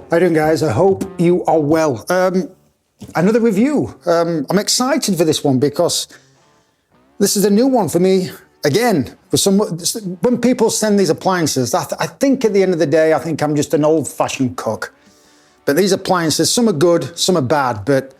How you doing, guys? I hope you are well. Another review. I'm excited for this one because this is a new one for me. Again, when people send these appliances, I think at the end of the day, I think I'm just an old-fashioned cook. But these appliances, some are good, some are bad, but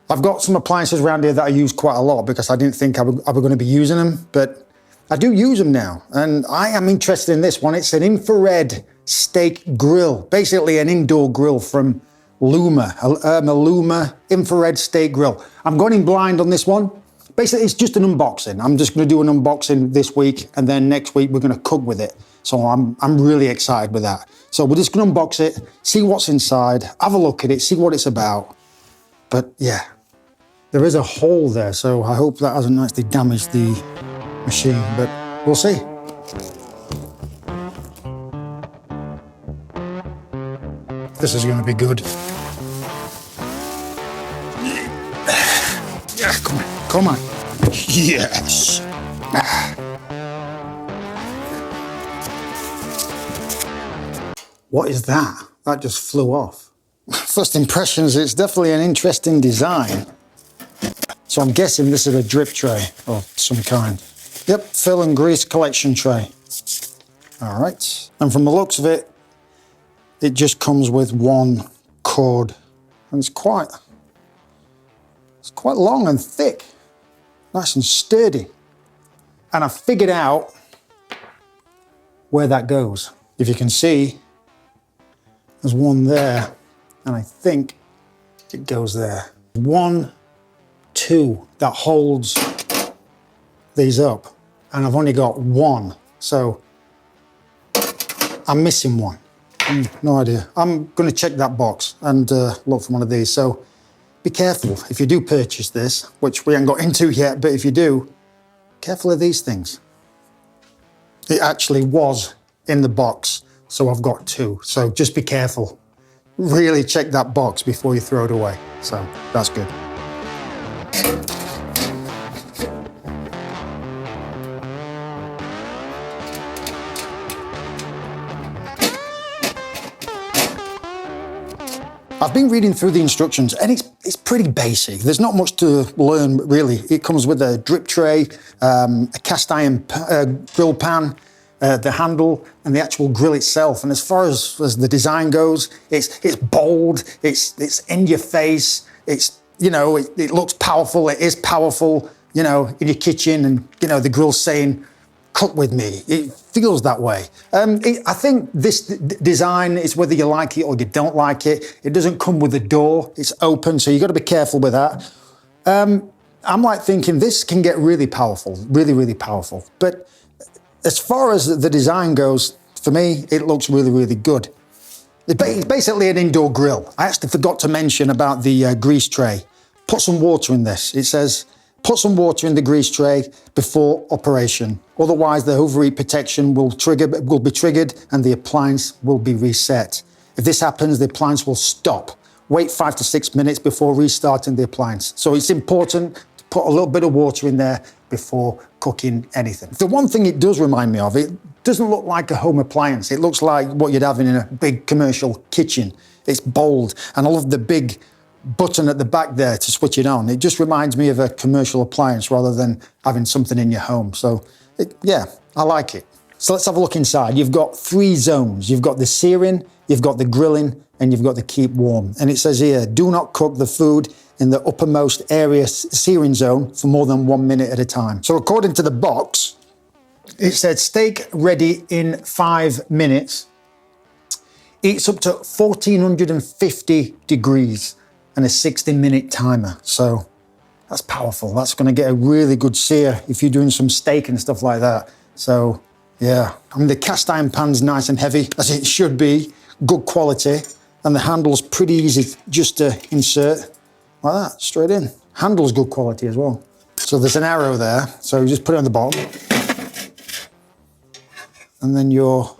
I've got some appliances around here that I use quite a lot because I didn't think I was going to be using them, but I do use them now. And I am interested in this one. It's an infrared steak grill, basically an indoor grill from Luma, a Luma infrared steak grill. I'm going in blind on this one. Basically, it's just an unboxing. I'm just going to do an unboxing this week, and then next week we're going to cook with it. So I'm really excited with that. So we're just going to unbox it, see what's inside, have a look at it, see what it's about. But yeah, there is a hole there, so I hope that hasn't actually damaged the machine, but we'll see. This is going to be good. Yeah, come on, come on. Yes. What is that? That just flew off. First impressions, it's definitely an interesting design. So I'm guessing this is a drip tray of some kind. Yep, fill and grease collection tray. All right. And from the looks of it, it just comes with one cord. And it's quite long and thick. Nice and sturdy. And I figured out where that goes. If you can see, there's one there, and I think it goes there. 1, 2 that holds these up, and I've only got one, so I'm missing one. No idea. I'm going to check that box and look for one of these. So be careful if you do purchase this, which we haven't got into yet, but if you do, careful of these things. It actually was in the box, so I've got 2. So just be careful. Really check that box before you throw it away. So that's good. I've been reading through the instructions and it's pretty basic. There's not much to learn really. It comes with a drip tray, a cast iron grill pan, the handle and the actual grill itself. And as far as the design goes, it's bold, it's in your face, it's, you know, it looks powerful, it is powerful, you know, in your kitchen, and, you know, the grill's saying, cook with me. It feels that way. I think this design is whether you like it or you don't like it. It doesn't come with a door, it's open, so you've got to be careful with that. I'm like thinking this can get really powerful, really, really powerful. But as far as the design goes, for me, it looks really, really good. It's basically an indoor grill. I actually forgot to mention about the grease tray. Put some water in this. It says, put some water in the grease tray before operation. Otherwise, the overheat protection will be triggered and the appliance will be reset. If this happens, the appliance will stop. Wait 5 to 6 minutes before restarting the appliance. So it's important to put a little bit of water in there before cooking anything. The one thing it does remind me of, it doesn't look like a home appliance. It looks like what you'd have in a big commercial kitchen. It's bold, and I love the big button at the back there to switch it on. It just reminds me of a commercial appliance rather than having something in your home. So yeah, I like it. So let's have a look inside. You've got 3 zones. You've got the searing, you've got the grilling, and you've got the keep warm. And it says here, do not cook the food in the uppermost area searing zone for more than 1 minute at a time. So according to the box, it said steak ready in 5 minutes. It's up to 1450 degrees and a 60-minute timer. So that's powerful. That's going to get a really good sear if you're doing some steak and stuff like that. So yeah, I mean, the cast iron pan's nice and heavy, as it should be, good quality, and the handle's pretty easy just to insert like that, straight in. Handle's good quality as well. So there's an arrow there, so you just put it on the bottom, and then your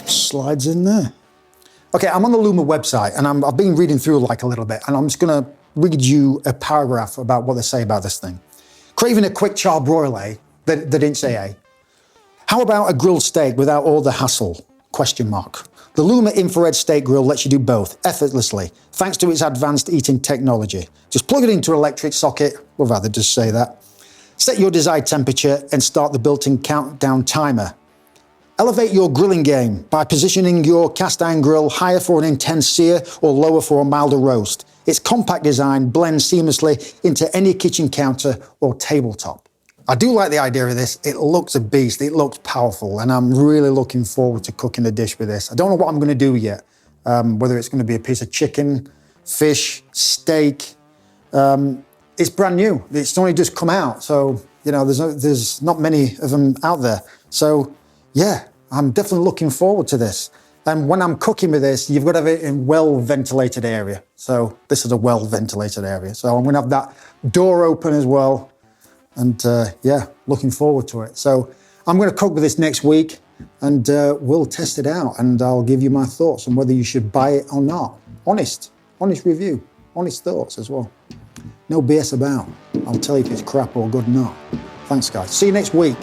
slides in there. Okay, I'm on the Luma website, and I've been reading through like a little bit, and I'm just gonna read you a paragraph about what they say about this thing. Craving a quick char broil, eh? They didn't say, eh? How about a grilled steak without all the hassle? question mark. The Luma infrared steak grill lets you do both effortlessly, thanks to its advanced heating technology. Just plug it into an electric socket, or rather just say that. Set your desired temperature and start the built-in countdown timer. Elevate your grilling game by positioning your cast iron grill higher for an intense sear or lower for a milder roast. Its compact design blends seamlessly into any kitchen counter or tabletop. I do like the idea of this. It looks a beast, it looks powerful, and I'm really looking forward to cooking a dish with this. I don't know what I'm gonna do yet, whether it's gonna be a piece of chicken, fish, steak. It's brand new. It's only just come out, so you know there's not many of them out there. So yeah, I'm definitely looking forward to this. And when I'm cooking with this, you've got to have it in well-ventilated area. So this is a well-ventilated area. So I'm gonna have that door open as well. And yeah, looking forward to it. So I'm gonna cook with this next week and we'll test it out and I'll give you my thoughts on whether you should buy it or not. Honest review, honest thoughts as well. No BS about. I'll tell you if it's crap or good or not. Thanks guys, see you next week.